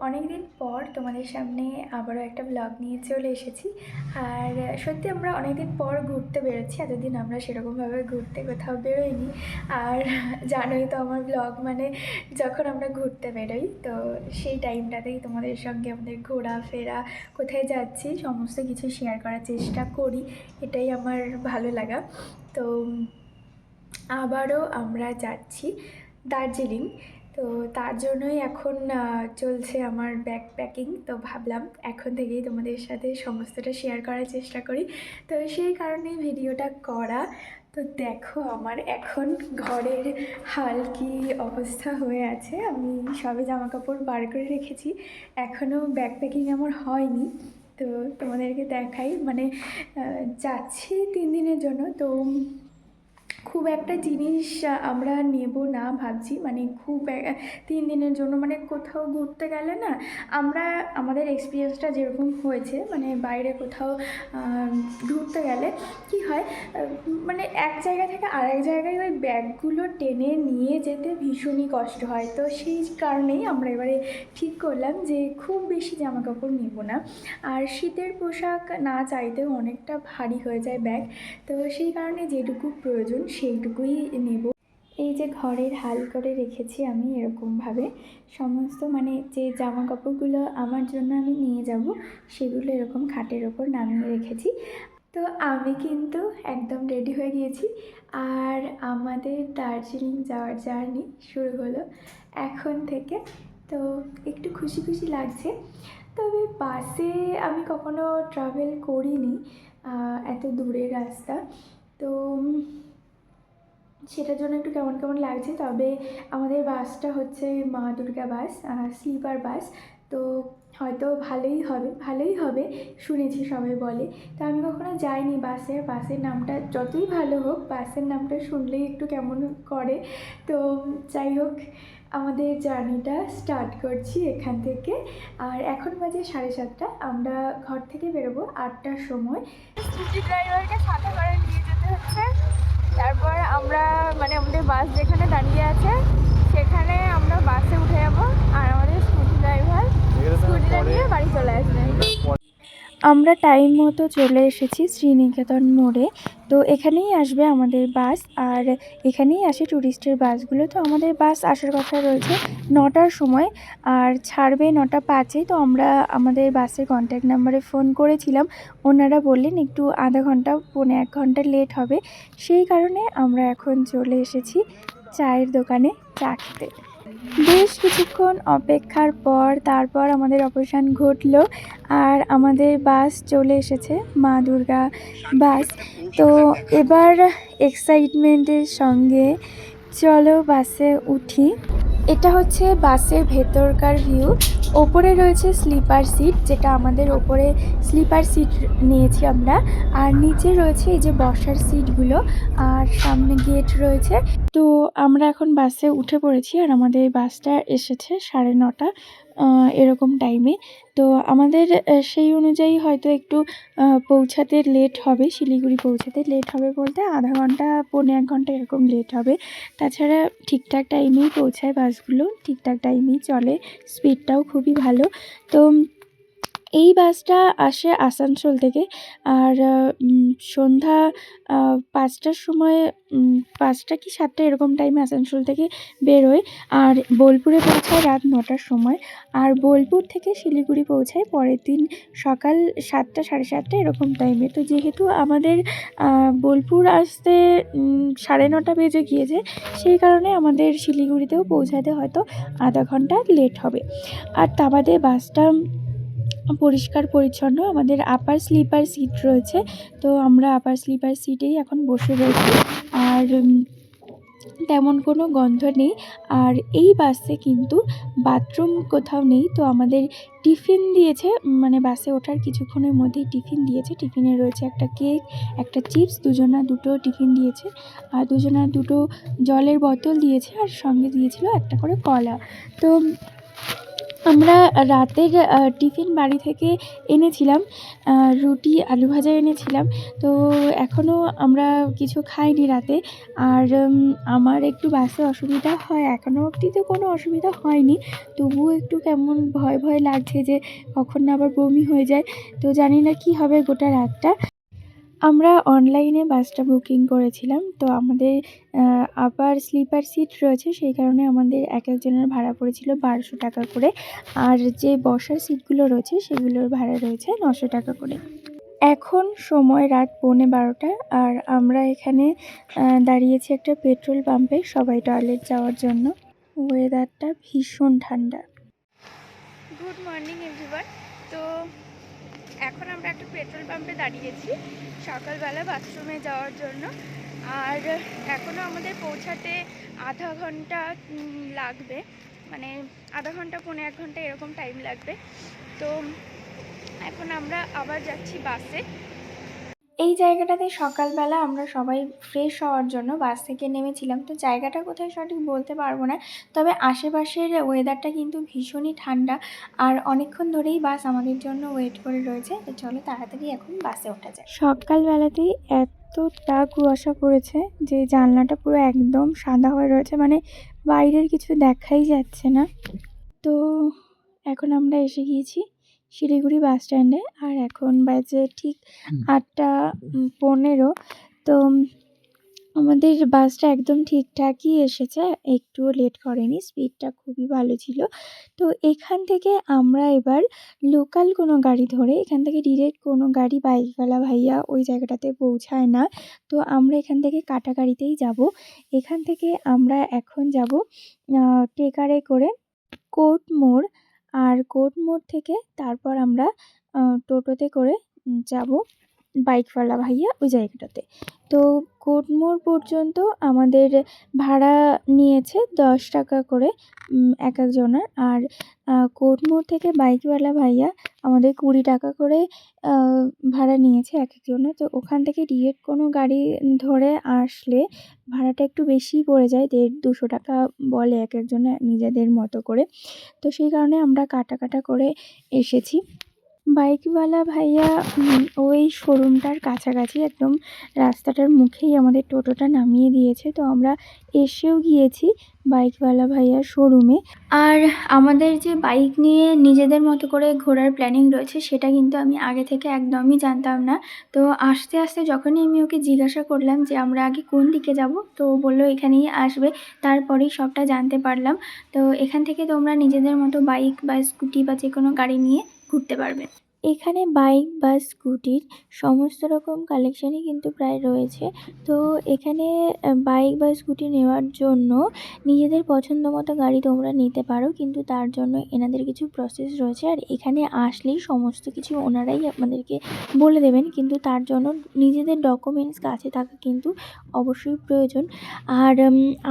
অনেকদিন পর তোমাদের সামনে আবারও একটা ব্লগ নিয়ে চলে এসেছি। আর সত্যি আমরা অনেকদিন পর ঘুরতে বেরোচ্ছি। এতদিন আমরা সেরকমভাবে ঘুরতে কোথাও বেরোইনি। আর জানোই তো আমার ব্লগ মানে যখন আমরা ঘুরতে বেরোই তো সেই টাইমটাতেই তোমাদের সঙ্গে আমাদের ঘোরাফেরা, কোথায় যাচ্ছি সমস্ত কিছু শেয়ার করার চেষ্টা করি। এটাই আমার ভালো লাগা। তো আবারও আমরা যাচ্ছি দার্জিলিং। তো তার জন্যই এখন চলছে আমার ব্যাগ প্যাকিং। তো ভাবলাম এখন থেকেই তোমাদের সাথে সমস্তটা শেয়ার করার চেষ্টা করি। তো সেই কারণেই ভিডিওটা করা। তো দেখো আমার এখন ঘরের হাল কি অবস্থা হয়ে আছে। আমি সবে জামা কাপড় বার করে রেখেছি, এখনও ব্যাগ প্যাকিং আমার হয়নি। তো তোমাদেরকে দেখাই, মানে যাচ্ছি 3 দিনের জন্য। তো খুব একটা জিনিস আমরা নেব না ভাবছি, মানে খুব 3 দিনের জন্য মানে কোথাও ঘুরতে গেলে না আমরা আমাদের এক্সপিরিয়েন্সটা যেরকম হয়েছে, মানে বাইরে কোথাও ঘুরতে গেলে কি হয়, মানে এক জায়গা থেকে আরেক জায়গায় ওই ব্যাগগুলো টেনে নিয়ে যেতে ভীষণই কষ্ট হয়। তো সেই কারণেই আমরা এবারে ঠিক করলাম যে খুব বেশি জামা কাপড় নেব না। আর শীতের পোশাক না চাইতেও অনেকটা ভারী হয়ে যায় ব্যাগ। তো সেই কারণে যেটুকু প্রয়োজন সেইটুকুই নেব। এই যে ঘরের হাল করে রেখেছি আমি এরকমভাবে সমস্ত, মানে যে জামা কাপড়গুলো আমার জন্য আমি নিয়ে যাব সেগুলো এরকম খাটের ওপর নামিয়ে রেখেছি। তো আমি কিন্তু একদম রেডি হয়ে গিয়েছি। আর আমাদের দার্জিলিং যাওয়ার জার্নি শুরু হলো এখন থেকে। তো একটু খুশি খুশি লাগছে। তবে বাসে আমি কখনো ট্রাভেল করিনি, এত দূরের রাস্তা। তো সেটার জন্য একটু কেমন কেমন লাগছে। তবে আমাদের বাসটা হচ্ছে মা দুর্গা বাস, স্লিপার বাস। তো হয়তো ভালোই হবে শুনেছি সবাই বলে। তো আমি কখনো যাইনি বাসে, বাসের নামটা যতই ভালো হোক বাসের নামটা শুনলেই একটু কেমন করে। তো যাই হোক, আমাদের জার্নিটা স্টার্ট করছি এখান থেকে। আর এখন বাজে 7:30। আমরা ঘর থেকে বেরোবো 8টার সময়। স্কুটি ড্রাইভারকে সাথে করে নিয়ে যেতে হচ্ছে। তারপর আমরা মানে আমাদের বাস যেখানে দাঁড়িয়ে আছে সেখানে আমরা বাসে উঠে যাবো। আর আমাদের স্কুটি ড্রাইভার স্কুটিটা নিয়ে বাড়ি চলে আসবে। আমরা টাইম মতো চলে এসেছি শ্রীনিকেতন মোড়ে। তো এখানেই আসবে আমাদের বাস, আর এখানেই আসে ট্যুরিস্টের বাসগুলো। তো আমাদের বাস আসার কথা রয়েছে 9টার সময়, আর ছাড়বে 9টা 5-এ। তো আমরা আমাদের বাসের কন্ট্যাক্ট নাম্বারে ফোন করেছিলাম, ওনারা বললেন একটু আধা ঘন্টা 1.5 ঘন্টা লেট হবে। সেই কারণে আমরা এখন চলে এসেছি চায়ের দোকানে চা খেতে। বেশ কিছুক্ষণ অপেক্ষার পর তারপর আমাদের অপারেশন ঘটলো, আর আমাদের বাস চলে এসেছে মা দুর্গা বাস। তো এবার এক্সাইটমেন্টের সঙ্গে চলো বাসে উঠি। এটা হচ্ছে বাসের ভেতরকার ভিউ। ওপরে রয়েছে স্লিপার সিট, যেটা আমাদের ওপরে স্লিপার সিট নিয়েছি আমরা। আর নিচে রয়েছে এই যে বসার সিটগুলো, আর সামনে গেট রয়েছে। তো আমরা এখন বাসে উঠে পড়েছি, আর আমাদের বাসটা এসেছে 9:30 এরকম টাইমে। তো আমাদের সেই অনুযায়ী হয়তো একটু পৌঁছাতে লেট হবে, শিলিগুড়ি পৌঁছাতে লেট হবে বলতে আধা ঘন্টা 1.5 ঘন্টা এরকম লেট হবে। তাছাড়া ঠিকঠাক টাইমেই পৌঁছায় বাসগুলো, ঠিকঠাক টাইমেই চলে, স্পিডটাও খুবই ভালো। তো এই বাসটা আসে আসানসোল থেকে। আর সন্ধ্যা 5টার সময়, 5টা কি 7টা এরকম টাইমে আসানসোল থেকে বেরোয়, আর বোলপুরে পৌঁছায় রাত 9টার সময়। আর বোলপুর থেকে শিলিগুড়ি পৌঁছায় পরের দিন সকাল 7টা 7:30 এরকম টাইমে। তো যেহেতু আমাদের বোলপুর আসতে 9:30 বেজে গিয়েছে, সেই কারণে আমাদের শিলিগুড়িতেও পৌঁছাতে হয়তো আধা ঘন্টা লেট হবে। আর তা বাদে বাসটা পরিষ্কার পরিচ্ছন্ন। আমাদের আপার স্লিপার সিট রয়েছে, তো আমরা আপার স্লিপার সিটেই এখন বসে রয়েছি। আর তেমন কোনো গন্ধ নেই। আর এই বাসে কিন্তু বাথরুম কোথাও নেই। তো আমাদের টিফিন দিয়েছে, মানে বাসে ওঠার কিছুক্ষণের মধ্যেই টিফিন দিয়েছে। টিফিনে রয়েছে একটা কেক, একটা চিপস, দুজনা দুটো টিফিন দিয়েছে। আর দুজনা দুটো জলের বোতল দিয়েছে, আর সঙ্গে দিয়েছিল একটা করে কলা। তো আমরা রাতের টিফিন বাড়ি থেকে এনেছিলাম, রুটি আলু ভাজা এনেছিলাম। তো এখনও আমরা কিছু খাইনি রাতে। আর আমার একটু বাসে অসুবিধা হয়, এখনও অবধি তো কোনো অসুবিধা হয়নি, তবুও একটু কেমন ভয় ভয় লাগছে যে কখন না আবার বমি হয়ে যায়। তো জানি না কী হবে গোটা রাতটা। আমরা অনলাইনে বাসটা বুকিং করেছিলাম, তো আমাদের আবার স্লিপার সিট রয়েছে, সেই কারণে আমাদের এক একজনের ভাড়া পড়েছিল 1200 টাকা করে। আর যে বসার সিটগুলো রয়েছে সেগুলোর ভাড়া রয়েছে 900 টাকা করে। এখন সময় রাত 11:15, আর আমরা এখানে দাঁড়িয়েছি একটা পেট্রোল পাম্পে সবাই টয়লেট যাওয়ার জন্য। ওয়েদারটা ভীষণ ঠান্ডা। Good morning everyone. তো এখন আমরা একটা পেট্রোল পাম্পে দাঁড়িয়েছি সকালবেলা বাথরুমে যাওয়ার জন্য। আর এখনও আমাদের পৌঁছাতে আধা ঘন্টা লাগবে, মানে আধা ঘন্টা 1.5 ঘন্টা এরকম টাইম লাগবে। তো এখন আমরা আবার যাচ্ছি বাসে। এই জায়গাটাতে সকালবেলা আমরা সবাই ফ্রেশ হওয়ার জন্য বাস থেকে নেমেছিলাম। তো জায়গাটা কোথায় সঠিক বলতে পারবো না, তবে আশেপাশের ওয়েদারটা কিন্তু ভীষণই ঠান্ডা। আর অনেকক্ষণ ধরেই বাস আমাদের জন্য ওয়েট করে রয়েছে। তো চলো তাড়াতাড়ি এখন বাসে ওঠা যায়। সকালবেলাতেই এতটা কুয়াশা পড়েছে যে জানলাটা পুরো একদম সাদা হয়ে রয়েছে, মানে বাইরের কিছু দেখাই যাচ্ছে না। তো এখন আমরা এসে গিয়েছি শিলিগুড়ি বাস স্ট্যান্ডে, আর এখন বাজে ঠিক 8:15। তো আমাদের বাসটা একদম ঠিকঠাকই এসেছে, একটুও লেট করেনি, স্পিডটা খুবই ভালো ছিল। তো এখান থেকে আমরা এবার লোকাল কোনো গাড়ি ধরে, এখান থেকে ডিরেক্ট কোনো গাড়ি বাইকওয়ালা ভাইয়া ওই জায়গাটাতে পৌঁছায় না। তো আমরা এখান থেকে কাটা গাড়িতেই যাব। এখান থেকে আমরা এখন যাব টেকারে করে কোর্ট মোড়, আর কোর্ট মোড় থেকে তারপর আমরা টোটোতে করে যাব বাইকওয়ালা ভাইয়া ওই জায়গাটাতে। তো কোর্ট মোড় পর্যন্ত আমাদের ভাড়া নিয়েছে 10 টাকা করে এক একজনের। আর কোর্ট মোড় থেকে বাইকওয়ালা ভাইয়া আমাদের 20 টাকা করে ভাড়া নিয়েছে এক একজনের। তো ওখান থেকে ডিরেক্ট কোনো গাড়ি ধরে আসলে ভাড়াটা একটু বেশিই পড়ে যায়, 150-200 টাকা বলে এক একজনের নিজেদের মতো করে। তো সেই কারণে আমরা কাটা কাটা করে এসেছি। বাইকওয়ালা ভাইয়া ওই শোরুমটার কাছাকাছি একদম রাস্তাটার মুখেই আমাদের টোটোটা নামিয়ে দিয়েছে। তো আমরা এসেও গিয়েছি বাইকওয়ালা ভাইয়ার শোরুমে। আর আমাদের যে বাইক নিয়ে নিজেদের মতো করে ঘোরার প্ল্যানিং রয়েছে সেটা কিন্তু আমি আগে থেকে একদমই জানতাম না। তো আস্তে আস্তে যখনই আমি ওকে জিজ্ঞাসা করলাম যে আমরা আগে কোন দিকে যাব, তো বললো এখানেই আসবে, তারপরেই সবটা জানতে পারলাম। তো এখান থেকে তোমরা নিজেদের মতো বাইক বা স্কুটি বা যে কোনো গাড়ি নিয়ে ঘুরতে পারবে। এখানে বাইক বা স্কুটির সমস্ত রকম কালেকশানই কিন্তু প্রায় রয়েছে। তো এখানে বাইক বা স্কুটি নেওয়ার জন্য নিজেদের পছন্দ মতো গাড়ি তোমরা নিতে পারো, কিন্তু তার জন্য এনাদের কিছু প্রসেস রয়েছে। আর এখানে আসলেই সমস্ত কিছু ওনারাই আপনাদেরকে বলে দেবেন, কিন্তু তার জন্য নিজেদের ডকুমেন্টস কাছে থাকা কিন্তু অবশ্যই প্রয়োজন। আর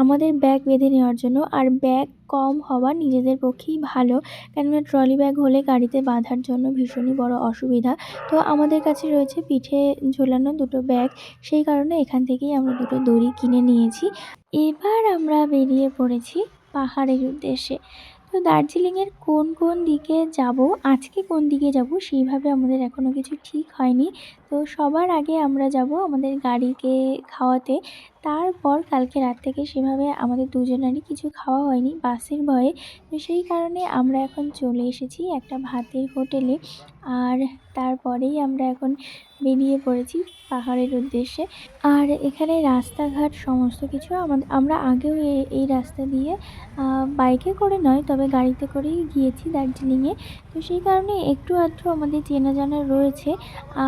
আমাদের ব্যাগ বেঁধে নেওয়ার জন্য, আর ব্যাগ কম হওয়া নিজেদের পক্ষেই ভালো, কেননা ট্রলি ব্যাগ হলে গাড়িতে বাঁধার জন্য ভীষণই বড় অসুবিধা। তো আমাদের কাছে রয়েছে পিঠে ঝোলানো 2টো ব্যাগ, সেই কারণে এখান থেকেই আমরা 2টো দড়ি কিনে নিয়েছি। এবার আমরা বেরিয়ে পড়েছি পাহাড়ের উদ্দেশ্যে। তো দার্জিলিংয়ের কোন কোন দিকে যাব, আজকে কোন দিকে যাব সেইভাবে আমাদের এখনও কিছু ঠিক হয়নি। তো সবার আগে আমরা যাব আমাদের গাড়িকে খাওয়াতে। তারপর কালকে রাত থেকে সেভাবে আমাদের দুজনেরই কিছু খাওয়া হয়নি বাসের ভয়ে। তো সেই কারণে আমরা এখন চলে এসেছি একটা ভাতের হোটেলে। আর তারপরেই আমরা এখন বেরিয়ে পড়েছি পাহাড়ের উদ্দেশ্যে। আর এখানে রাস্তাঘাট সমস্ত কিছু আমরা আগেও এই রাস্তা দিয়ে বাইকে করে নয়, তবে গাড়িতে করেই গিয়েছি দার্জিলিংয়ে। তো সেই কারণে একটু আধটু আমাদের চেনা জানা রয়েছে।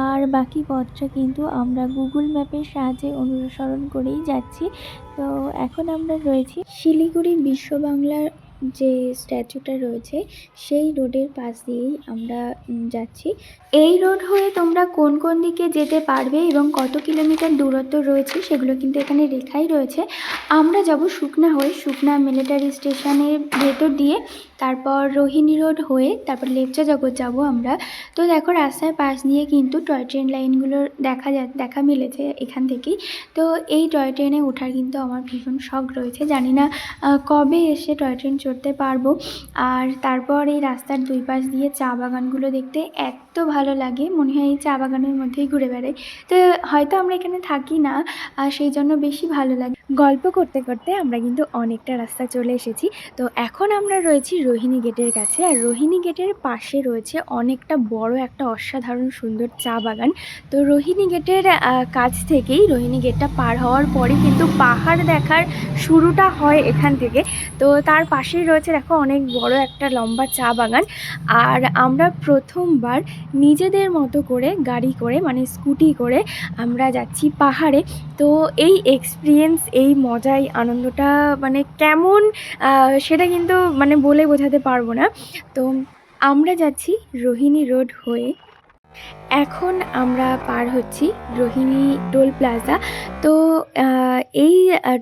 আর বাকি পথটা কিন্তু আমরা গুগল ম্যাপের সাহায্যে অনুসরণ করেই যাচ্ছি। তো এখন আমরা রয়েছি শিলিগুড়ি বিশ্ব বাংলার যে স্ট্যাচুটা রয়েছে সেই রোডের পাশ দিয়েই আমরা যাচ্ছি। এই রোড হয়ে তোমরা কোন কোন দিকে যেতে পারবে এবং কত কিলোমিটার দূরত্ব রয়েছে সেগুলো কিন্তু এখানে লেখাই রয়েছে। আমরা যাব সুকনা হয়ে, সুকনা মিলিটারি স্টেশনের ভেতর দিয়ে, তারপর রোহিণী রোড হয়ে তারপর লেপচা জগৎ যাব আমরা। তো দেখো রাস্তার পাশ দিয়ে কিন্তু টয় ট্রেন লাইনগুলোর দেখা মিলেছে এখান থেকেই। তো এই টয় ট্রেনে ওঠার কিন্তু আমার ভীষণ শখ রয়েছে, জানি না কবে এসে টয় ট্রেন চড়তে পারবো। আর তারপর এই রাস্তার দুই পাশ দিয়ে চা বাগানগুলো দেখতে এত ভালো লাগে, মনে হয় এই চা বাগানের মধ্যেই ঘুরে বেড়াই। তো হয়তো আমরা এখানে থাকি না, আর সেই জন্য বেশি ভালো লাগে। গল্প করতে করতে আমরা কিন্তু অনেকটা রাস্তা চলে এসেছি। তো এখন আমরা রয়েছি রোহিণী গেটের কাছে, আর রোহিণী গেটের পাশে রয়েছে অনেকটা বড় একটা অসাধারণ সুন্দর চা বাগান। তো রোহিণী গেটের কাছ থেকেই, রোহিণী গেটটা পার হওয়ার পরে কিন্তু পাহাড় দেখার শুরুটা হয় এখান থেকে। তো তার পাশেই রয়েছে দেখো অনেক বড় একটা লম্বা চা বাগান। আর আমরা প্রথমবার নিজেদের মতো করে গাড়ি করে, মানে স্কুটি করে আমরা যাচ্ছি পাহাড়ে। তো এই এক্সপিরিয়েন্স, এই মজা, এই আনন্দটা মানে কেমন সেটা কিন্তু মানে বলে বোঝাতে পারবো না। তো আমরা যাচ্ছি রোহিণী রোড হয়ে। এখন আমরা পার হচ্ছি রোহিণী টোল প্লাজা। তো এই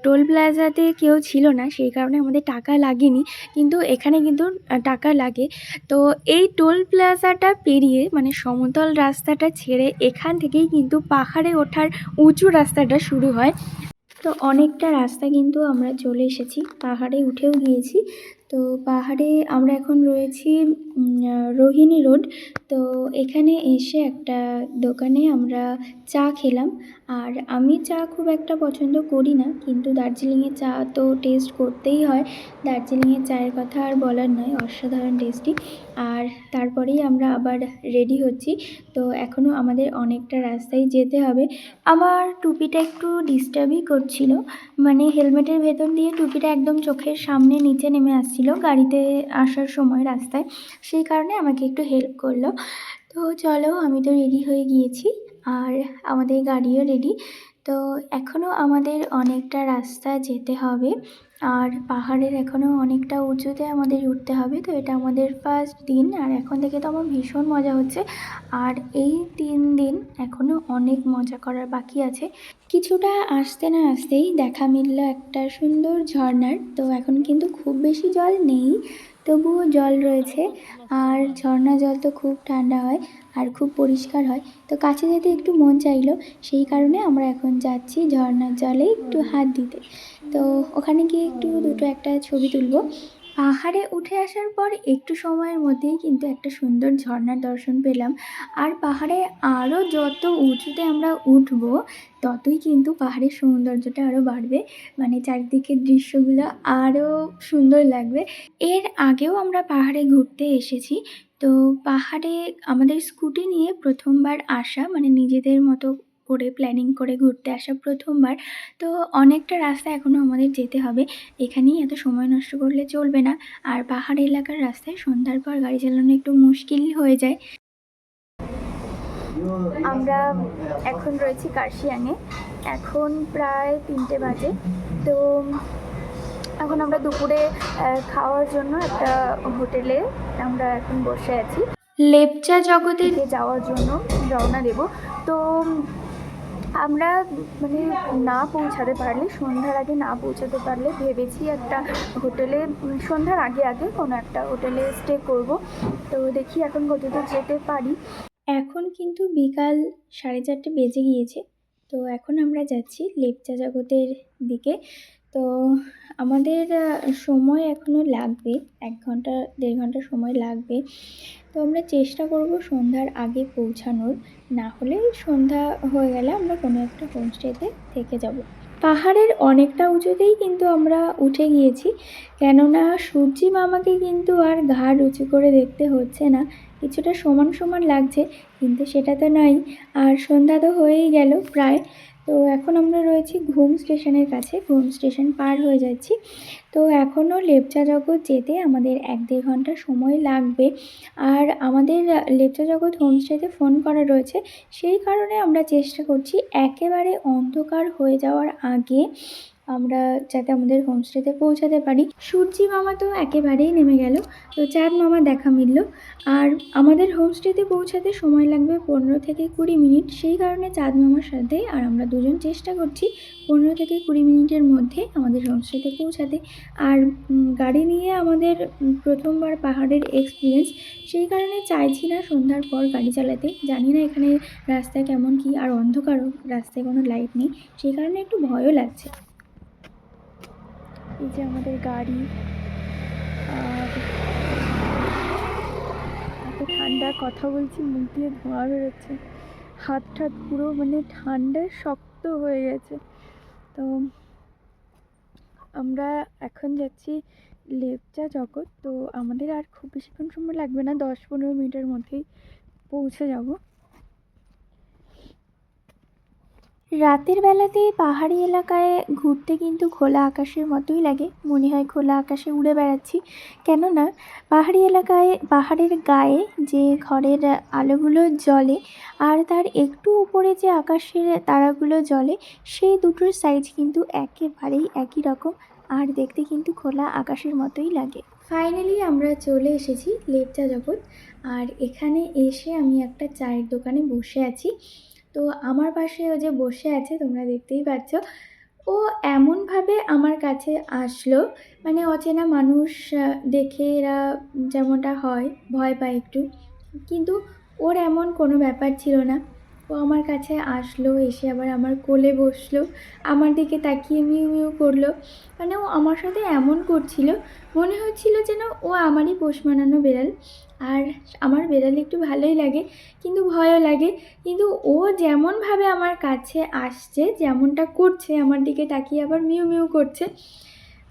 টোল প্লাজাতে কেউ ছিল না, সেই কারণে আমাদের টাকা লাগেনি, কিন্তু এখানে কিন্তু টাকা লাগে। তো এই টোল প্লাজাটা পেরিয়ে, মানে সমতল রাস্তাটা ছেড়ে এখান থেকেই কিন্তু পাহাড়ে ওঠার উঁচু রাস্তাটা শুরু হয়। তো অনেকটা রাস্তা কিন্তু আমরা চলে এসেছি, পাহাড়ে উঠেও গিয়েছি। তো পাহাড়ে আমরা এখন রয়েছি রোহিণী রোড। তো এখানে এসে একটা দোকানে আমরা চা খেলাম। আর আমি চা খুব একটা পছন্দ করি না, কিন্তু দার্জিলিংয়ের চা তো টেস্ট করতেই হয়। দার্জিলিংয়ের চায়ের কথা আর বলার নয়, অসাধারণ টেস্টি। আর তারপরেই আমরা আবার রেডি হচ্ছি। তো এখনও আমাদের অনেকটা রাস্তায় যেতে হবে। আমার টুপিটা একটু ডিস্টার্বই করছিল, মানে হেলমেটের ভেতর দিয়ে টুপিটা একদম চোখের সামনে নিচে নেমে আসছিল গাড়িতে আসার সময় রাস্তায়, সেই কারণে আমাকে একটু হেল্প করলো। তো চলো, আমি তো রেডি হয়ে গিয়েছি, আর আমাদের গাড়িও রেডি। তো এখনও আমাদের অনেকটা রাস্তা যেতে হবে, আর পাহাড়ের এখনও অনেকটা উঁচুতে আমাদের উঠতে হবে। তো এটা আমাদের ফার্স্ট দিন, আর এখন থেকে তো আমার ভীষণ মজা হচ্ছে। আর এই 3 দিন এখনও অনেক মজা করার বাকি আছে। কিছুটা আসতে না আসতেই দেখা মিলল একটা সুন্দর ঝর্ণার। তো এখন কিন্তু খুব বেশি জল নেই, তবুও জল রয়েছে। আর ঝর্ণা জল তো খুব ঠান্ডা হয় আর খুব পরিষ্কার হয়, তো কাছে যেতে একটু মন চাইলো, সেই কারণে আমরা এখন যাচ্ছি ঝর্ণার জলে একটু হাত দিতে। তো ওখানে গিয়ে একটু দুটো একটা ছবি তুলবো। পাহাড়ে উঠে আসার পর একটু সময়ের মধ্যেই কিন্তু একটা সুন্দর ঝর্ণার দর্শন পেলাম। আর পাহাড়ে আরও যত উঁচুতে আমরা উঠবো, ততই কিন্তু পাহাড়ের সৌন্দর্যটা আরও বাড়বে, মানে চারিদিকের দৃশ্যগুলো আরও সুন্দর লাগবে। এর আগেও আমরা পাহাড়ে ঘুরতে এসেছি। তো পাহাড়ে আমাদের স্কুটি নিয়ে প্রথমবার আসা, মানে নিজেদের মতো করে প্ল্যানিং করে ঘুরতে আসা প্রথমবার। তো অনেকটা রাস্তা এখনও আমাদের যেতে হবে, এখানেই এত সময় নষ্ট করলে চলবে না। আর পাহাড় এলাকার রাস্তায় সন্ধ্যার পর গাড়ি চালানো একটু মুশকিল হয়ে যায়। আমরা এখন রয়েছি কার্শিয়াংয়ে, এখন প্রায় 3টে বাজে। তো এখন আমরা দুপুরে খাওয়ার জন্য একটা হোটেলে আমরা এখন বসে আছি, লেপচা জগতে যাওয়ার জন্য রওনা দেব। তো আমরা মানে না পৌঁছাতে পারলে, সন্ধ্যার আগে না পৌঁছাতে পারলে ভেবেছি একটা হোটেলে, সন্ধ্যার আগে আগে কোনো একটা হোটেলে স্টে করব। তো দেখি এখন কতদূর যেতে পারি। এখন কিন্তু বিকাল 4:30 বেজে গিয়েছে। তো এখন আমরা যাচ্ছি লেপচা জগতের দিকে। তো আমাদের সময় এখনও লাগবে, 1 ঘন্টা 1.5 ঘন্টা সময় লাগবে। তো আমরা চেষ্টা করব সন্ধ্যার আগে পৌঁছানোর, না হলে সন্ধ্যা হয়ে গেলে আমরা কোনো একটা হোমস্টেতে থেকে যাব। পাহাড়ের অনেকটা উঁচুতেই কিন্তু আমরা উঠে গিয়েছি, কেননা সূর্যি মামাকে কিন্তু আর ঘাড় উঁচু করে দেখতে হচ্ছে না, কিছুটা সমান সমান লাগছে, কিন্তু সেটা তো নয়। আর সন্ধ্যা তো হয়েই গেল প্রায়। তো এখন আমরা রয়েছি ঘুম স্টেশনের কাছে, ঘুম স্টেশন পার হয়ে যাচ্ছি। তো এখনও লেপচা জগৎ যেতে আমাদের 1-1.5 ঘন্টা সময় লাগবে। আর আমাদের লেপচা জগৎ হোমস্টেতে ফোন করা রয়েছে, সেই কারণে আমরা চেষ্টা করছি একেবারে অন্ধকার হয়ে যাওয়ার আগে আমরা যাতে আমাদের হোমস্টেতে পৌঁছাতে পারি। সূর্যি মামা তো একেবারেই নেমে গেল, তো চাঁদ মামা দেখা মিলল। আর আমাদের হোমস্টেতে পৌঁছাতে সময় লাগবে 15 থেকে 20 মিনিট, সেই কারণে চাঁদ মামার সাথে আর আমরা দুজন চেষ্টা করছি 15 থেকে 20 মিনিটের মধ্যে আমাদের হোমস্টেতে পৌঁছাতে। আর গাড়ি নিয়ে আমাদের প্রথমবার পাহাড়ের এক্সপিরিয়েন্স, সেই কারণে চাইছি না সন্ধ্যার পর গাড়ি চালাতে। জানি না এখানে রাস্তা কেমন কী, আর অন্ধকারও, রাস্তায় কোনো লাইট নেই, সেই কারণে একটু ভয়ও লাগছে। এই যে আমাদের গাড়ি, কথা বলছি মুখ দিয়ে ধোঁয়া বেরোচ্ছে, হাত ঠাত পুরো মানে ঠান্ডায় শক্ত হয়ে গেছে। তো আমরা এখন যাচ্ছি লেপচা জগৎ। তো আমাদের আর খুব বেশিক্ষণ সময় লাগবে না, 10-15 মিনিটের মধ্যেই পৌঁছে যাব। রাতের বেলাতে পাহাড়ি এলাকায় ঘুরতে কিন্তু খোলা আকাশের মতোই লাগে, মনে হয় খোলা আকাশে উড়ে বেড়াচ্ছি। কেননা পাহাড়ি এলাকায় পাহাড়ের গায়ে যে ঘরের আলোগুলো জ্বলে আর তার একটু উপরে যে আকাশের তারাগুলো জ্বলে, সেই দুটোর সাইজ কিন্তু একেবারেই একই রকম, আর দেখতে কিন্তু খোলা আকাশের মতোই লাগে। ফাইনালি আমরা চলে এসেছি লেপচা জগৎ। আর এখানে এসে আমি একটা চায়ের দোকানে বসে আছি। তো আমার পাশে ও যে বসে আছে তোমরা দেখতেই পাচ্ছ, ও এমনভাবে আমার কাছে আসলো, মানে অচেনা মানুষ দেখে এরা যেমনটা হয় ভয় পায় একটু, কিন্তু ওর এমন কোনো ব্যাপার ছিল না। ও আমার কাছে আসলো, এসে আবার আমার কোলে বসলো, আমার দিকে তাকিয়ে মিউ মিউ করলো। মানে ও আমার সাথে এমন করছিল, মনে হচ্ছিল যেন ও আমারই পোষ মানানো বেড়াল। আর আমার বেড়াল একটু ভালোই লাগে, কিন্তু ভয়ও লাগে। কিন্তু ও যেমনভাবে আমার কাছে আসছে, যেমনটা করছে, আমার দিকে তাকিয়ে আবার মিউ মিউ করছে,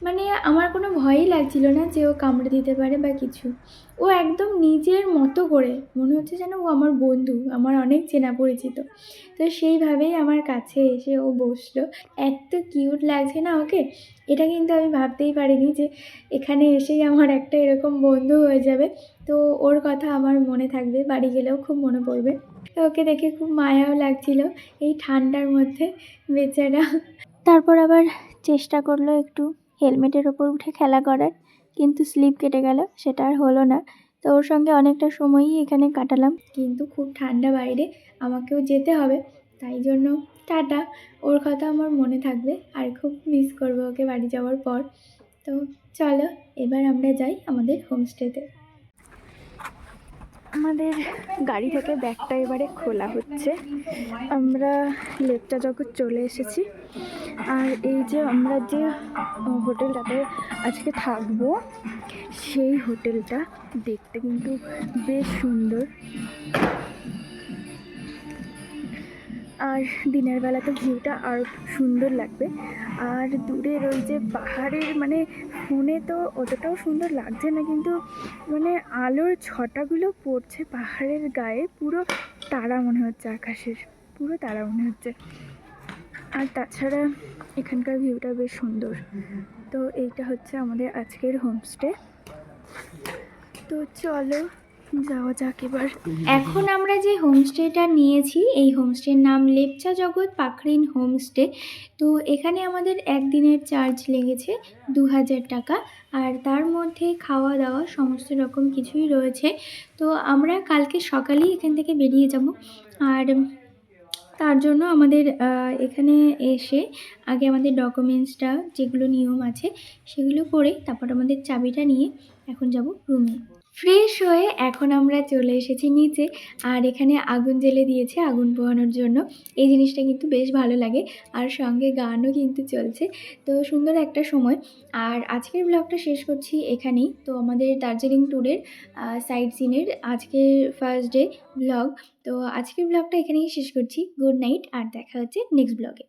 মানে আমার কোনো ভয়ই লাগছিল না যে ও কামড়ে দিতে পারে বা কিছু। ও একদম নিজের মতো করে, মনে হচ্ছে যেন ও আমার বন্ধু, আমার অনেক চেনা পরিচিত। তো সেইভাবেই আমার কাছে এসে ও বসলো। এত কিউট লাগছে না ওকে, এটা কিন্তু আমি ভাবতেই পারিনি যে এখানে এসেই আমার একটা এরকম বন্ধু হয়ে যাবে। তো ওর কথা আমার মনে থাকবে, বাড়ি গেলেও খুব মনে পড়বে। তো ওকে দেখে খুব মায়াও লাগছিল এই ঠান্ডার মধ্যে, বেচারা। তারপর আবার চেষ্টা করলো একটু হেলমেটের ওপর উঠে খেলা করার, কিন্তু স্লিপ কেটে গেল, সেটা আর হলো না। তো ওর সঙ্গে অনেকটা সময়ই এখানে কাটালাম, কিন্তু খুব ঠান্ডা বাইরে, আমাকেও যেতে হবে, তাই জন্য টাটা। ওর কথা আমার মনে থাকবে, আর খুব মিস করবো ওকে বাড়ি যাওয়ার পর। তো চলো এবার আমরা যাই আমাদের হোমস্টেতে। আমাদের গাড়ি থেকে ব্যাগটা এবারে খোলা হচ্ছে। আমরা লেপচা জগৎ চলে এসেছি। আর এই যে আমরা যে হোটেলটাতে আজকে থাকবো, সেই হোটেলটা দেখতে কিন্তু বেশ সুন্দর। আর দিনের বেলাতে ভিউটা আরও সুন্দর লাগবে। আর দূরের ওই যে পাহাড়ের, মানে ফোনে তো অতটাও সুন্দর লাগছে না, কিন্তু মানে আলোর ছটাগুলো পড়ছে পাহাড়ের গায়ে, পুরো তারা মনে হচ্ছে, আকাশের পুরো তারা মনে হচ্ছে। আর তাছাড়া এখানকার ভিউটা বেশ সুন্দর। তো এইটা হচ্ছে আমাদের আজকের হোমস্টে। তো চলো যাওয়া যাক এবার। এখন আমরা যে হোমস্টেটা নিয়েছি, এই হোমস্টের নাম লেপচা জগৎ পাখরিন হোমস্টে। তো এখানে আমাদের একদিনের চার্জ লেগেছে 2000 টাকা, আর তার মধ্যে খাওয়া দাওয়া সমস্ত রকম কিছুই রয়েছে। তো আমরা কালকে সকালেই এখান থেকে বেরিয়ে যাব। আর তার জন্য আমাদের এখানে এসে আগে আমাদের ডকুমেন্টসটা, যেগুলো নিয়ম আছে সেগুলো করে, তারপর আমাদের চাবিটা নিয়ে এখন যাব রুমে। ফ্রেশ হয়ে এখন আমরা চলে এসেছি নিচে, আর এখানে আগুন জ্বেলে দিয়েছে আগুন পোহানোর জন্য। এই জিনিসটা কিন্তু বেশ ভালো লাগে, আর সঙ্গে গানও কিন্তু চলছে। তো সুন্দর একটা সময়। আর আজকের ব্লগটা শেষ করছি এখানেই। তো আমাদের দার্জিলিং ট্যুরের সাইট সিনের আজকের ফার্স্ট ডে ব্লগ। তো আজকের ব্লগটা এখানেই শেষ করছি। গুড নাইট, আর দেখা হচ্ছে নেক্সট ব্লগে।